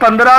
15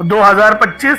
2025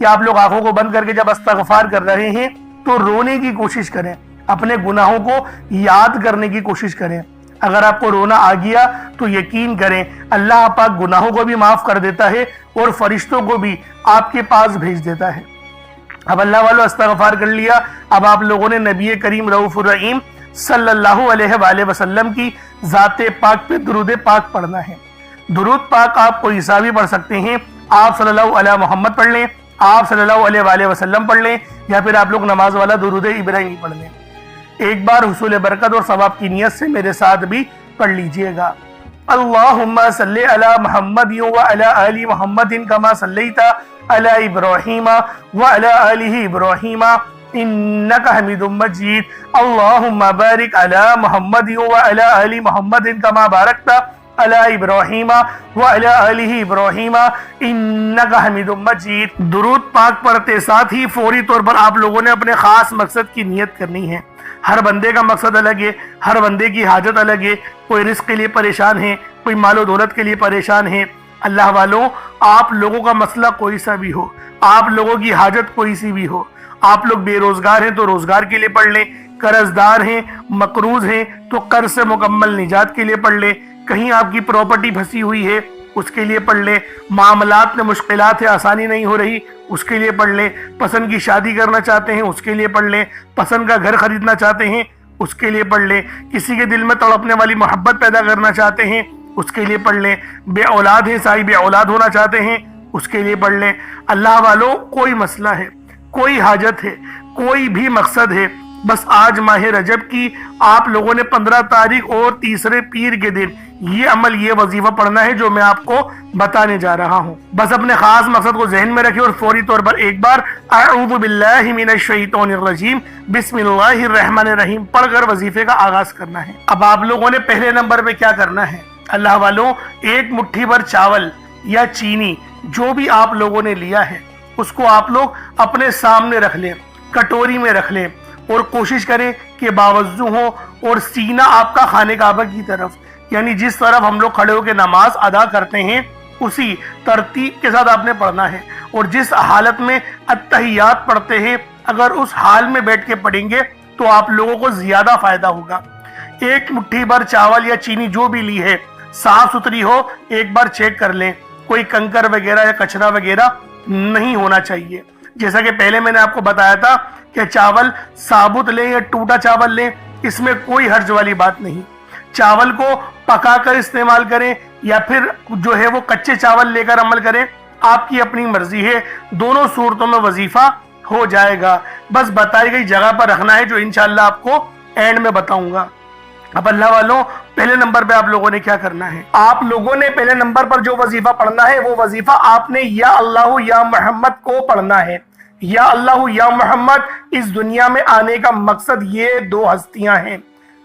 کہ آپ لوگ آنکھوں کو بند کر کے جب استغفار کر رہے ہیں تو رونے کی کوشش کریں، اپنے گناہوں کو یاد کرنے کی کوشش کریں۔ اگر آپ کو رونا آ گیا تو یقین کریں اللہ پاک گناہوں کو بھی معاف کر دیتا ہے اور فرشتوں کو بھی آپ کے پاس بھیج دیتا ہے۔ اب اللہ والو استغفار کر لیا، اب آپ لوگوں نے نبی کریم رؤوف الرحیم صلی اللہ علیہ وآلہ وسلم کی ذات پاک پہ درود پاک پڑھنا ہے۔ درود پاک آپ کوئی سا بھی پڑھ سکتے ہیں، آپ صلی اللہ علیہ محمد پڑھ لیں، آپ صلی اللہ علیہ وآلہ وسلم پڑھ لیں، یا پھر آپ لوگ نماز والا درود ابراہیمی پڑھ لیں۔ ایک بار حصول برکت اور ثواب کی نیت سے میرے ساتھ بھی پڑھ لیجئے گا۔ اللہم صلی علی محمد وعلی آل محمد کما صلیت علی ابراہیم وعلی آل ابراہیم انک حمید مجید۔ اللہم بارک علی محمد وعلی آل محمد کما بارکت علی ابراہیم وعلی آل ابراہیم انک حمید مجید۔ درود پاک پڑھتے ساتھ ہی فوری طور پر آپ لوگوں نے اپنے خاص مقصد کی نیت کرنی ہے۔ ہر بندے کا مقصد الگ ہے، ہر بندے کی حاجت الگ ہے، کوئی رزق کے لیے پریشان ہے، کوئی مال و دولت کے لیے پریشان ہے۔ اللہ والوں، آپ لوگوں کا مسئلہ کوئی سا بھی ہو، آپ لوگوں کی حاجت کوئی سی بھی ہو، آپ لوگ بے روزگار ہیں تو روزگار کے لیے پڑھ لیں، قرض دار ہیں، مقروض ہیں تو قرض سے مکمل نجات کے لیے پڑھ لیں، کہیں آپ کی پراپرٹی پھنسی ہوئی ہے اس کے لیے پڑھ لیں، معاملات میں مشکلات ہے، آسانی نہیں ہو رہی اس کے لیے پڑھ لیں، پسند کی شادی کرنا چاہتے ہیں اس کے لیے پڑھ لیں، پسند کا گھر خریدنا چاہتے ہیں اس کے لیے پڑھ لیں، کسی کے دل میں تڑپنے والی محبت پیدا کرنا چاہتے ہیں اس کے لیے پڑھ لیں، بے اولاد ہیں صاحب اولاد ہونا چاہتے ہیں اس کے لیے پڑھ لیں۔ اللہ والوں، کوئی مسئلہ ہے، کوئی حاجت ہے، کوئی بھی مقصد ہے، بس آج ماہ رجب کی آپ لوگوں نے 15 تاریخ اور تیسرے پیر کے دن یہ عمل، یہ وظیفہ پڑھنا ہے جو میں آپ کو بتانے جا رہا ہوں۔ بس اپنے خاص مقصد کو ذہن میں رکھیں اور فوری طور پر ایک بار اعوذ باللہ من الشیطان الرجیم بسم اللہ الرحمن الرحیم پڑھ کر وظیفے کا آغاز کرنا ہے۔ اب آپ لوگوں نے پہلے نمبر پہ کیا کرنا ہے؟ اللہ والوں، ایک مٹھی بھر چاول یا چینی جو بھی آپ لوگوں نے لیا ہے اس کو آپ لوگ اپنے سامنے رکھ لیں، کٹوری میں رکھ لیں، اور کوشش کریں کہ باوضو ہو اور سینہ آپ کا خانہ کعبہ کی طرف، یعنی جس طرف ہم لوگ کھڑے ہو کے نماز ادا کرتے ہیں اسی ترتیب کے ساتھ آپ نے پڑھنا ہے، اور جس حالت میں التحیات پڑھتے ہیں اگر اس حال میں بیٹھ کے پڑھیں گے تو آپ لوگوں کو زیادہ فائدہ ہوگا۔ ایک مٹھی بھر چاول یا چینی جو بھی لی ہے صاف ستھری ہو، ایک بار چیک کر لیں، کوئی کنکر وغیرہ یا کچرا وغیرہ نہیں ہونا چاہیے۔ جیسا کہ پہلے میں نے آپ کو بتایا تھا کہ چاول ثابت لیں یا ٹوٹا چاول لیں، اس میں کوئی حرج والی بات نہیں۔ چاول کو پکا کر استعمال کریں یا پھر جو ہے وہ کچے چاول لے کر عمل کریں، آپ کی اپنی مرضی ہے، دونوں صورتوں میں وظیفہ ہو جائے گا۔ بس بتائی گئی جگہ پر رکھنا ہے جو انشاءاللہ آپ کو اینڈ میں بتاؤں گا۔ اب اللہ والوں، پہلے نمبر پہ آپ لوگوں نے کیا کرنا ہے؟ آپ لوگوں نے پہلے نمبر پر جو وظیفہ پڑھنا ہے وہ وظیفہ آپ نے یا اللہ یا محمد کو پڑھنا ہے۔ یا اللہ یا محمد، اس دنیا میں آنے کا مقصد یہ دو ہستیاں ہیں،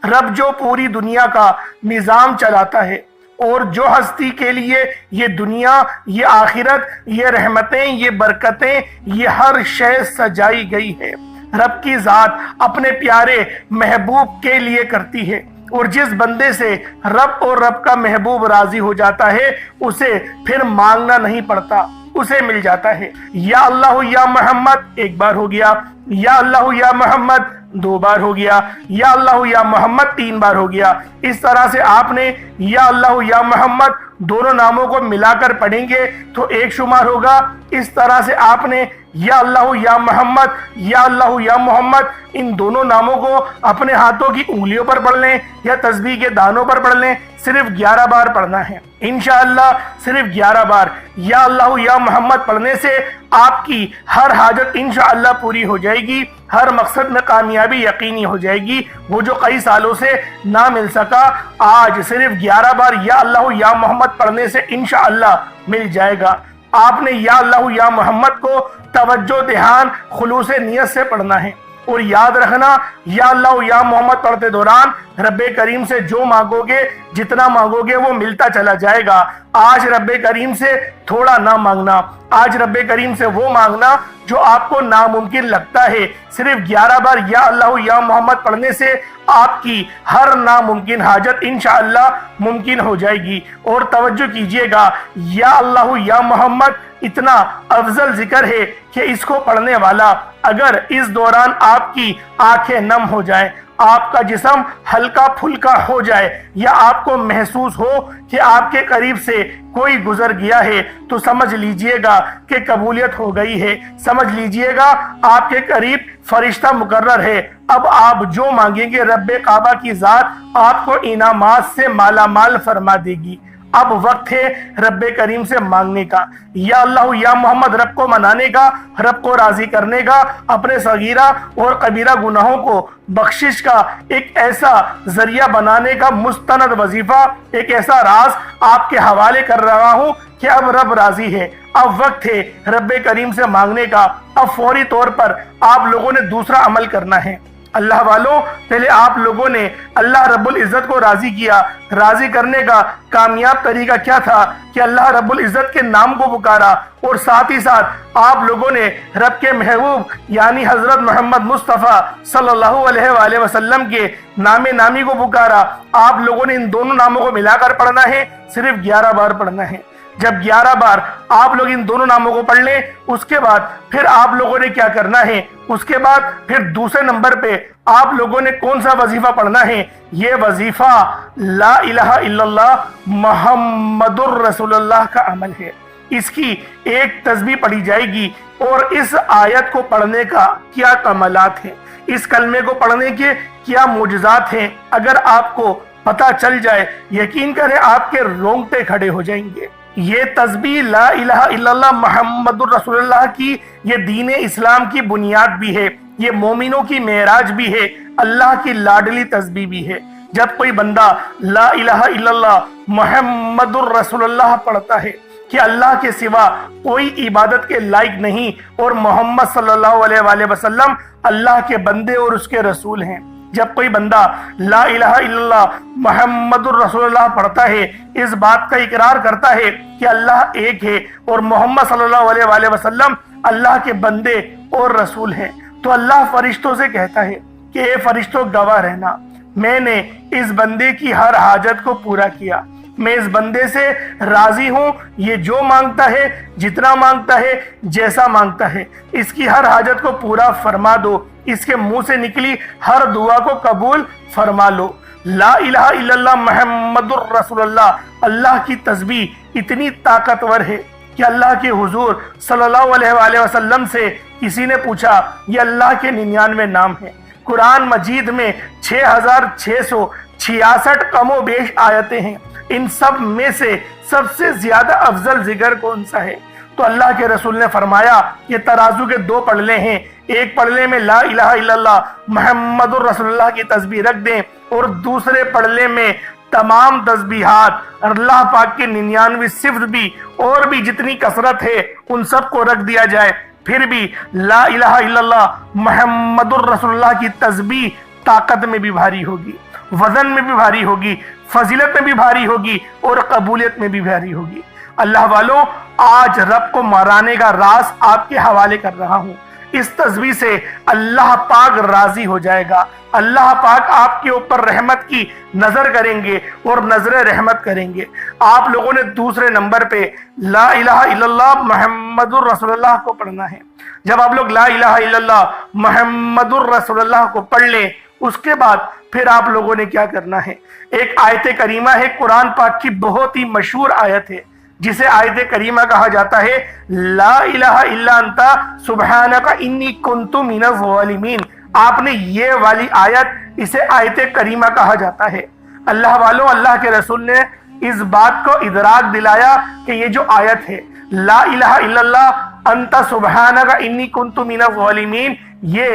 رب جو پوری دنیا کا نظام چلاتا ہے اور جو ہستی کے لیے یہ دنیا، یہ آخرت، یہ رحمتیں، یہ برکتیں، یہ ہر شے سجائی گئی ہے، رب کی ذات اپنے پیارے محبوب کے لیے کرتی ہے، اور جس بندے سے رب اور رب کا محبوب راضی ہو جاتا ہے اسے پھر مانگنا نہیں پڑتا، اسے مل جاتا ہے۔ یا اللہ یا محمد ایک بار ہو گیا، یا اللہ یا محمد دو بار ہو گیا، یا اللہ یا محمد تین بار ہو گیا۔ اس طرح سے آپ نے یا اللہ یا محمد دونوں ناموں کو ملا کر پڑھیں گے تو ایک شمار ہوگا۔ اس طرح سے آپ نے یا اللہ یا محمد، یا اللہ یا محمد ان دونوں ناموں کو اپنے ہاتھوں کی انگلیوں پر پڑھ لیں یا تسبیح کے دانوں پر پڑھ لیں، صرف 11 بار پڑھنا ہے انشاءاللہ، صرف 11 بار یا اللہ یا محمد پڑھنے سے آپ کی ہر حاجت انشاءاللہ پوری ہو جائے گی، ہر مقصد میں کامیابی یقینی ہو جائے گی، وہ جو کئی سالوں سے نہ مل سکا آج صرف 11 بار یا اللہ یا محمد پڑھنے سے انشاءاللہ مل جائے گا۔ آپ نے یا اللہ یا محمد کو توجہ، دھیان، خلوص نیت سے پڑھنا ہے، اور یاد رکھنا یا اللہ یا محمد پڑھتے دوران رب کریم سے جو مانگو گے، جتنا مانگو گے وہ ملتا چلا جائے گا۔ آج رب کریم سے تھوڑا نہ مانگنا، آج رب کریم سے وہ مانگنا جو آپ کو ناممکن لگتا ہے۔ صرف 11 بار یا اللہ یا محمد پڑھنے سے آپ کی ہر ناممکن حاجت انشاءاللہ ممکن ہو جائے گی۔ اور توجہ کیجئے گا، یا اللہ یا محمد اتنا افضل ذکر ہے کہ اس کو پڑھنے والا اگر اس دوران آپ کی آنکھیں نم ہو جائیں، آپ کا جسم ہلکا پھلکا ہو جائے، یا آپ کو محسوس ہو کہ آپ کے قریب سے کوئی گزر گیا ہے، تو سمجھ لیجئے گا کہ قبولیت ہو گئی ہے، سمجھ لیجئے گا آپ کے قریب فرشتہ مقرر ہے۔ اب آپ جو مانگیں گے رب کعبہ کی ذات آپ کو انعامات سے مالا مال فرما دے گی۔ اب وقت ہے رب کریم سے مانگنے کا، یا اللہ یا محمد رب کو منانے کا، رب کو راضی کرنے کا، اپنے صغیرہ اور کبیرہ گناہوں کو بخشش کا ایک ایسا ذریعہ بنانے کا مستند وظیفہ، ایک ایسا راز آپ کے حوالے کر رہا ہوں کہ اب رب راضی ہے۔ اب وقت ہے رب کریم سے مانگنے کا۔ اب فوری طور پر آپ لوگوں نے دوسرا عمل کرنا ہے۔ اللہ والوں، پہلے آپ لوگوں نے اللہ رب العزت کو راضی کیا۔ راضی کرنے کا کامیاب طریقہ کیا تھا کہ اللہ رب العزت کے نام کو پکارا، اور ساتھ ہی ساتھ آپ لوگوں نے رب کے محبوب یعنی حضرت محمد مصطفیٰ صلی اللہ علیہ وآلہ وسلم کے نام نامی کو پکارا۔ آپ لوگوں نے ان دونوں ناموں کو ملا کر پڑھنا ہے، صرف 11 بار پڑھنا ہے۔ جب 11 بار آپ لوگ ان دونوں ناموں کو پڑھ لیں، اس کے بعد پھر آپ لوگوں نے کیا کرنا ہے، اس کے بعد پھر دوسرے نمبر پہ آپ لوگوں نے کون سا وظیفہ پڑھنا ہے؟ یہ وظیفہ لا الہ الا اللہ محمد الرسول اللہ کا عمل ہے۔ اس کی ایک تسبیح پڑھی جائے گی، اور اس آیت کو پڑھنے کا کیا کمالات ہیں، اس کلمے کو پڑھنے کے کیا معجزات ہیں، اگر آپ کو پتہ چل جائے یقین کریں آپ کے رونگٹے کھڑے ہو جائیں گے۔ یہ تسبیح لا الہ الا اللہ محمد الرسول اللہ کی یہ دین اسلام کی بنیاد بھی ہے، یہ مومنوں کی معراج بھی ہے، اللہ کی لاڈلی تسبیح بھی ہے۔ جب کوئی بندہ لا الہ الا اللہ محمد الرسول اللہ پڑھتا ہے کہ اللہ کے سوا کوئی عبادت کے لائق نہیں، اور محمد صلی اللہ علیہ وآلہ وسلم اللہ کے بندے اور اس کے رسول ہیں، جب کوئی بندہ لا الہ الا اللہ محمد الرسول اللہ پڑھتا ہے، اس بات کا اقرار کرتا ہے کہ اللہ ایک ہے اور محمد صلی اللہ علیہ وآلہ وسلم اللہ کے بندے اور رسول ہیں، تو اللہ فرشتوں سے کہتا ہے کہ اے فرشتوں گواہ رہنا، میں نے اس بندے کی ہر حاجت کو پورا کیا، میں اس بندے سے راضی ہوں، یہ جو مانگتا ہے، جتنا مانگتا ہے، جیسا مانگتا ہے، اس کی ہر حاجت کو پورا فرما دو، اس کے منہ سے نکلی ہر دعا کو قبول فرما لو۔ لا الہ الا اللہ محمد الرسول اللہ، اللہ کی تسبیح اتنی طاقتور ہے کہ اللہ کے حضور صلی اللہ علیہ وآلہ وسلم سے کسی نے پوچھا، یہ اللہ کے 99 نام ہیں، قرآن مجید میں 6666 کم و بیش آیتیں ہیں، ان سب میں سے سب سے زیادہ افضل ذکر کون سا ہے؟ تو اللہ کے رسول نے فرمایا یہ ترازو کے 2 پڑلے ہیں، ایک پڑلے میں لا الہ الا اللہ محمد الرسول اللہ کی تسبیح رکھ دیں، اور دوسرے پڑلے میں تمام تسبیحات اللہ پاک کے 99 صفت بھی اور بھی جتنی کثرت ہے ان سب کو رکھ دیا جائے، پھر بھی لا الہ الا اللہ محمد الرسول اللہ کی تسبیح طاقت میں بھی بھاری ہوگی، وزن میں بھی بھاری ہوگی، فضیلت میں بھی بھاری ہوگی، اور قبولیت میں بھی بھاری ہوگی۔ اللہ والوں، آج رب کو مرانے کا راز آپ کے حوالے کر رہا ہوں۔ اس تسبیح سے اللہ پاک راضی ہو جائے گا، اللہ پاک آپ کے اوپر رحمت کی نظر کریں گے اور نظر رحمت کریں گے۔ آپ لوگوں نے دوسرے نمبر پہ لا الہ الا اللہ محمد الرسول اللہ کو پڑھنا ہے۔ جب آپ لوگ لا الہ الا اللہ محمد الرسول اللہ کو پڑھ لیں، اس کے بعد پھر آپ لوگوں نے کیا کرنا ہے؟ ایک آیت کریمہ ہے، قرآن پاک کی بہت ہی مشہور آیت ہے، جسے آیت کریمہ کہا جاتا ہے، لا الہ الا انت سبحانک انی کنت من الظالمین۔ آپ نے یہ والی آیت، اسے آیت کریمہ کہا جاتا ہے۔ اللہ والوں، اللہ کے رسول نے اس بات کو ادراک دلایا کہ یہ جو آیت ہے لا الہ الا اللہ انت سبحانک انی کنت من الظالمین، یہ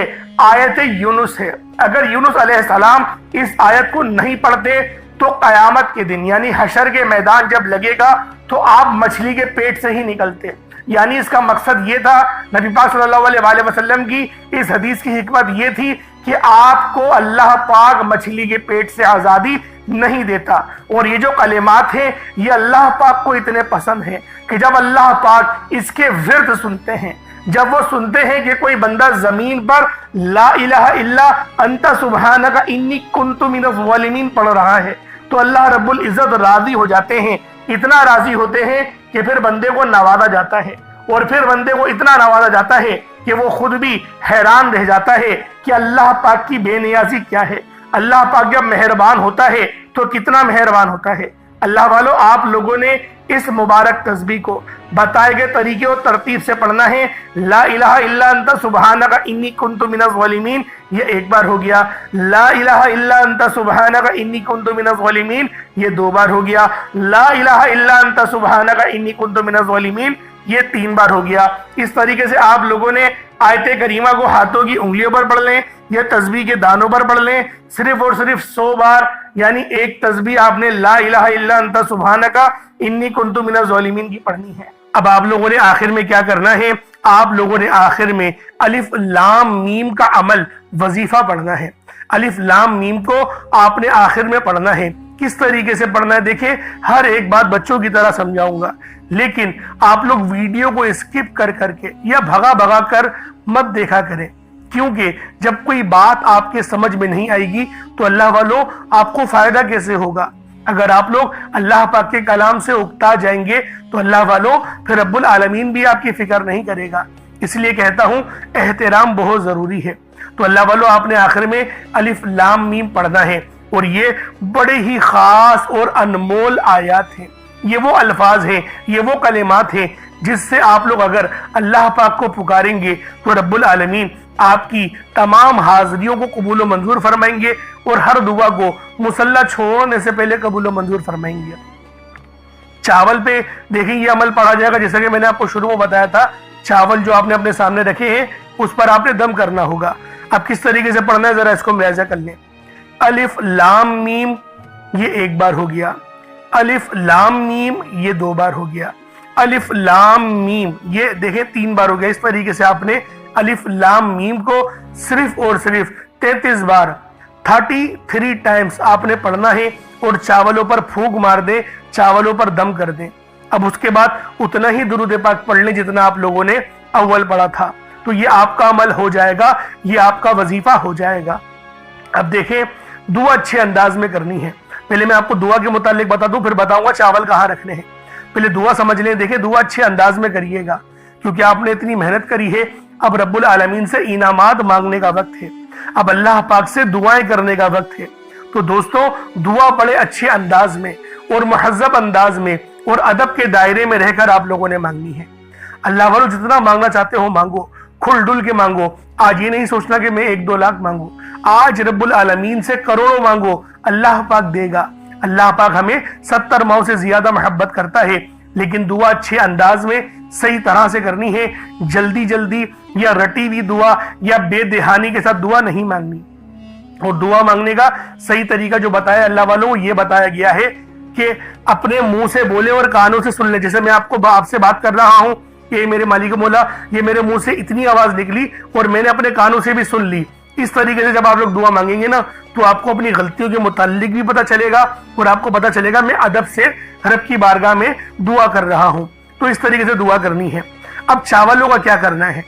آیت یونس ہے۔ اگر یونس علیہ السلام اس آیت کو نہیں پڑھتے تو قیامت کے دن یعنی حشر کے میدان جب لگے گا تو آپ مچھلی کے پیٹ سے ہی نکلتے، یعنی اس کا مقصد یہ تھا، نبی پاک صلی اللہ علیہ وسلم کی اس حدیث کی حکمت یہ تھی کہ آپ کو اللہ پاک مچھلی کے پیٹ سے آزادی نہیں دیتا۔ اور یہ جو کلمات ہیں یہ اللہ پاک کو اتنے پسند ہیں کہ جب اللہ پاک اس کے ورد سنتے ہیں، جب وہ سنتے ہیں کہ کوئی بندہ زمین پر لا الہ الا انت سبحانک انی کنت من الظالمین پڑھ رہا ہے، تو اللہ رب العزت راضی ہو جاتے ہیں، اتنا راضی ہوتے ہیں کہ پھر بندے کو نوازا جاتا ہے، اور پھر بندے کو اتنا نوازا جاتا ہے کہ وہ خود بھی حیران رہ جاتا ہے کہ اللہ پاک کی بے نیازی کیا ہے۔ اللہ پاک جب مہربان ہوتا ہے تو کتنا مہربان ہوتا ہے۔ اللہ والو، آپ لوگوں نے اس مبارک تسبیح کو بتائے گئے طریقے اور ترتیب سے پڑھنا ہے۔ لا الہ الا انت سبحانک انی کنت من الظالمین یہ ایک بار ہو گیا، لا الہ الا انت سبحانک انی کنت من الظالمین یہ 2 بار ہو گیا، لا الہ الا انت سبحانک انی کنت من الظالمین یہ 3 بار ہو گیا۔ اس طریقے سے آپ لوگوں نے آیت کریمہ کو ہاتھوں کی انگلیوں پر پڑھ لیں یا تسبیح کے دانوں پر پڑھ لیں، صرف اور صرف 100 بار، یعنی ایک تسبیح آپ نے لا الہ الا انت سبحانک انی کنت من الظالمین کی پڑھنی ہے۔ اب آپ لوگوں نے آخر میں کیا کرنا ہے؟ آپ لوگوں نے آخر میں الف لام میم کا عمل وظیفہ پڑھنا ہے۔ الف لام میم کو آپ نے آخر میں پڑھنا ہے۔ کس طریقے سے پڑھنا ہے دیکھیں، ہر ایک بات بچوں کی طرح سمجھاؤں گا، لیکن آپ لوگ ویڈیو کو اسکپ کر کے یا بھگا کر مت دیکھا کریں، کیونکہ جب کوئی بات آپ کے سمجھ میں نہیں آئے گی تو اللہ والو آپ کو فائدہ کیسے ہوگا؟ اگر آپ لوگ اللہ پاک کے کلام سے اکتا جائیں گے تو اللہ والو پھر رب العالمین بھی آپ کی فکر نہیں کرے گا۔ اس لیے کہتا ہوں احترام بہت ضروری ہے۔ تو اللہ والو آپ نے آخر میں الف لام میم پڑھنا ہے، اور یہ بڑے ہی خاص اور انمول آیات ہیں، یہ وہ الفاظ ہیں، یہ وہ کلمات ہیں جس سے آپ لوگ اگر اللہ پاک کو پکاریں گے تو رب العالمین آپ کی تمام حاضریوں کو قبول و منظور فرمائیں گے، اور ہر دعا کو مصلی چھوڑنے سے پہلے قبول و منظور فرمائیں گے۔ چاول پہ دیکھیں یہ عمل پڑھا جائے گا، جیسا کہ میں نے آپ کو شروع میں بتایا تھا، چاول جو آپ نے اپنے سامنے رکھے ہیں اس پر آپ نے دم کرنا ہوگا۔ اب کس طریقے سے پڑھنا ہے ذرا اس کو ملاحظہ کر لیں۔ الف لام میم یہ 1 بار ہو گیا، الف لام میم یہ 2 بار ہو گیا، الف لام میم یہ دیکھیں 3 بار ہو گیا۔ اس طریقے سے آپ نے الف لام میم کو صرف اور صرف 33 بار 33 ٹائمز آپ نے پڑھنا ہے، اور چاولوں پر پھونک مار دیں، چاولوں پر دم کر دیں۔ اب اس کے بعد اتنا ہی درود پاک پڑھ لیں جتنا آپ لوگوں نے اول پڑھا تھا، تو یہ آپ کا عمل ہو جائے گا، یہ آپ کا وظیفہ ہو جائے گا۔ اب دیکھیں دعا اچھے انداز میں کرنی ہے۔ پہلے میں آپ کو دعا کے متعلق بتا دوں، پھر بتاؤں گا چاول کہاں رکھنے ہیں۔ پہلے دعا سمجھ لیں، دیکھیں دعا اچھے انداز میں کریے گا، کیونکہ آپ نے اتنی محنت کری ہے، اب رب العالمین سے انعامات مانگنے کا وقت ہے، اب اللہ پاک سے دعائیں کرنے کا وقت ہے۔ تو دوستو دعا بڑے اچھے انداز میں اور مہذب انداز میں اور ادب کے دائرے میں رہ کر آپ لوگوں نے مانگنی ہے۔ اللہ والو جتنا مانگنا چاہتے ہو مانگو، کھل ڈل کے مانگو۔ آج یہ نہیں سوچنا کہ میں 1-2 لاکھ مانگوں، آج رب العالمین سے کروڑوں مانگو، اللہ پاک دے گا۔ اللہ پاک ہمیں 70 ماؤں سے زیادہ محبت کرتا ہے، لیکن دعا اچھے انداز میں صحیح طرح سے کرنی ہے۔ جلدی یا رٹی ہوئی دعا یا بے دہانی کے ساتھ دعا نہیں مانگنی۔ اور دعا مانگنے کا صحیح طریقہ جو بتایا اللہ والوں یہ بتایا گیا ہے کہ اپنے منہ سے بولے اور کانوں سے سن لے۔ جیسے میں آپ سے بات کر رہا ہوں کہ میرے مالک مولا یہ میرے منہ سے اتنی آواز نکلی اور میں نے اپنے کانوں سے بھی سن لی۔ اس طریقے سے جب آپ لوگ دعا مانگیں گے نا تو آپ کو اپنی غلطیوں کے متعلق بھی پتہ چلے گا، اور آپ کو پتہ چلے گا میں ادب سے رب کی بارگاہ میں دعا کر رہا ہوں۔ تو اس طریقے سے دعا کرنی ہے۔ اب چاولوں کا کیا کرنا ہے؟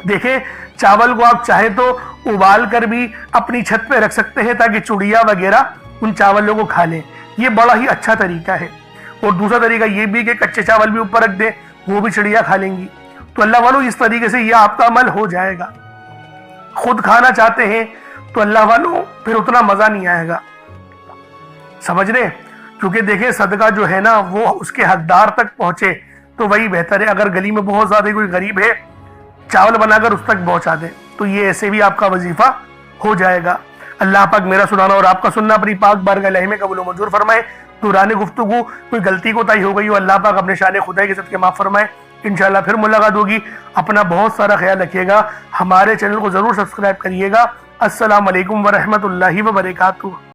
دیکھیں چاول کو آپ چاہے تو ابال کر بھی اپنی چھت پہ رکھ سکتے ہیں تاکہ چڑیا وغیرہ ان چاولوں کو کھا لیں، یہ بڑا ہی اچھا طریقہ ہے۔ اور دوسرا طریقہ یہ بھی کہ کچے چاول بھی اوپر رکھ دیں، وہ بھی چڑیا کھا لیں گی۔ تو اللہ والو اس طریقے سے یہ آپ کا عمل ہو جائے گا۔ خود کھانا چاہتے ہیں تو اللہ والو پھر اتنا مزہ نہیں آئے گا، سمجھ رہے؟ کیونکہ دیکھیں صدقہ جو ہے نا وہ اس کے حقدار تک پہنچے تو وہی بہتر ہے۔ اگر گلی میں بہت زیادہ کوئی غریب ہے چاول بنا کر اس تک پہنچا دیں تو یہ ایسے بھی آپ کا وظیفہ ہو جائے گا۔ اللہ پاک میرا سنانا اور آپ کا سننا اپنی پاک بارگاہ الہی میں قبول و منظور فرمائے۔ دوران گفتگو کوئی غلطی کوتاہی ہو گئی ہو اللہ پاک اپنے شان خدائی کے صدقے معاف فرمائے۔ انشاءاللہ پھر ملاقات ہوگی۔ اپنا بہت سارا خیال رکھیے گا، ہمارے چینل کو ضرور سبسکرائب کریے گا۔ السلام علیکم ورحمۃ اللہ وبرکاتہ۔